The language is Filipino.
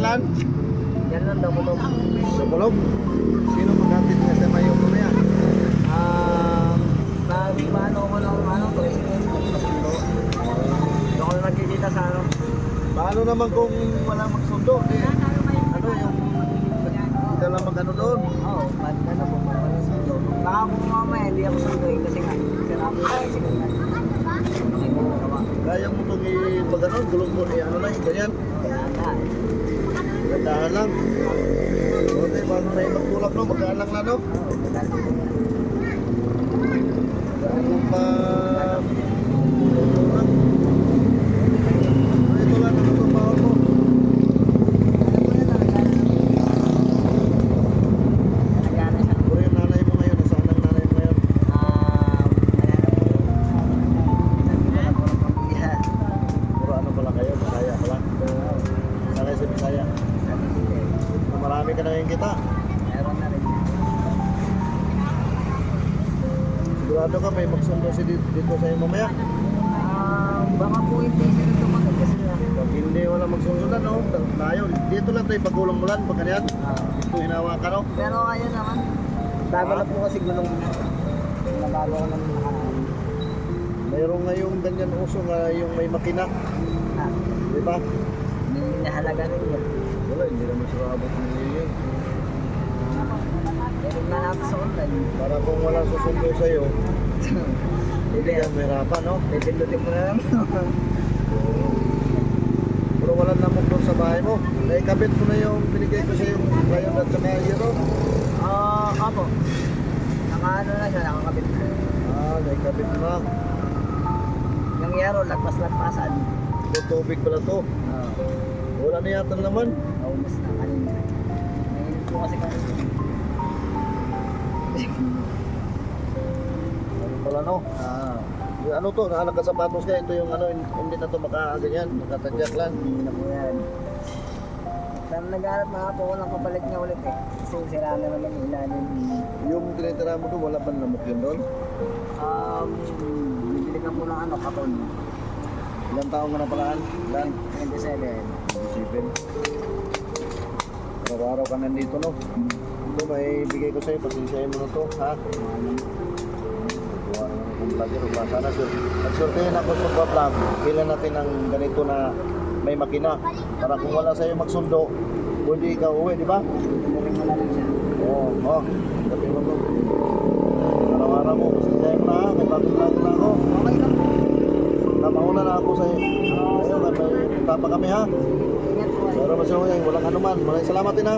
Lan? Yan lang daw mo. Sa Bulog? Sino maghatid nga sa Mayo ko na yan? Paano ko lang president. Doon ko nagkikita sa ano. Paano naman kung wala magsundo? Ano yung hindi lang mag-ano doon? Oo, ano po, baka kung mamaya hindi ako sunduin kasi nga, sinabi ko kasi nga. Hindi mo gawa. Kaya mo itong i-pag-ano, gulong mo, ano lang, ganyan. Gandaan lang. Okay, bago na yung magtulak, no? Magkaan lang na, no? Ano pa... Ito lang, ano itong bawal mo? Puro yung nanay mo ngayon, nasaan ang nanay mo ngayon? Puro ano pala kayo, Bisaya pala. Sanay sa Bisaya. Marami ka na yung kita. Meron na rin. Sigurado ka may magsundo si dito sa iyo mamaya. Baka po hindi sila tumagal kasi na. Pag hindi wala magsundo na, no? Tayo, dito lang tayo pagulong mo lang, pagka yan. Dito hinawa ka, no? Pero kaya naman, bago na po kasi gulong nabago ko ng nakaraan. Mayroong ngayong ganyan uso nga yung may makina. Di ba? Hindi halaga rin yun. Wala, hindi naman siya abot ng yun. Meron na natin sa online. Para kung wala susundo sa iyo, hindi ka mahirapan, no? Pipindutin mo na lang. Pero wala namang doon sa bahay mo. Naikabit mo na yung binigay ko sa iyo, rayon at saka yero. Opo. Nakaano na siya, nakakabit na. Naikabit mo na. Yung yero, lagpas-lagpasan. Ito tubig pala to. Wala na yata naman. Naubos na kanina. Ngayon po kasi kanina. Ano pala, no? Yung ano to, nakasapatos ka, ito yung ano, hindi na to makaganyan, makatadyak lang. Hindi na po yan. Pero naghanap na nga po ako ng kapalit niya ulit eh. Kasi sira na naman yung ilalim. Yung tinitira mo doon, wala pa namok yun doon? Bibili ka po ng ano, kapon. Ilang taong ka na palaan? Ilan? 27. Isipin. Araw-araw ka nandito, no? Ito, may bigay ko sa'yo, pasensyahin mo na to, ha? Buwan naman kung vlogger, ba? Sana nagsortehin ako sa vlog, bilan natin ng ganito na may makina. Para kung wala sa'yo magsundo, pwede ikaw uwi, di ba? Bibili mo na rin siya. Oo, sabi mo to. Araw-araw mo, pasensyahin mo na, ha? May bagong vlog na ako. Okay lang. Mauna na ako sa'yo. Ayun, may tapa kami, ha? Ingat po. Pero masaya ko yan, walang anuman. Maraming salamat din, ha?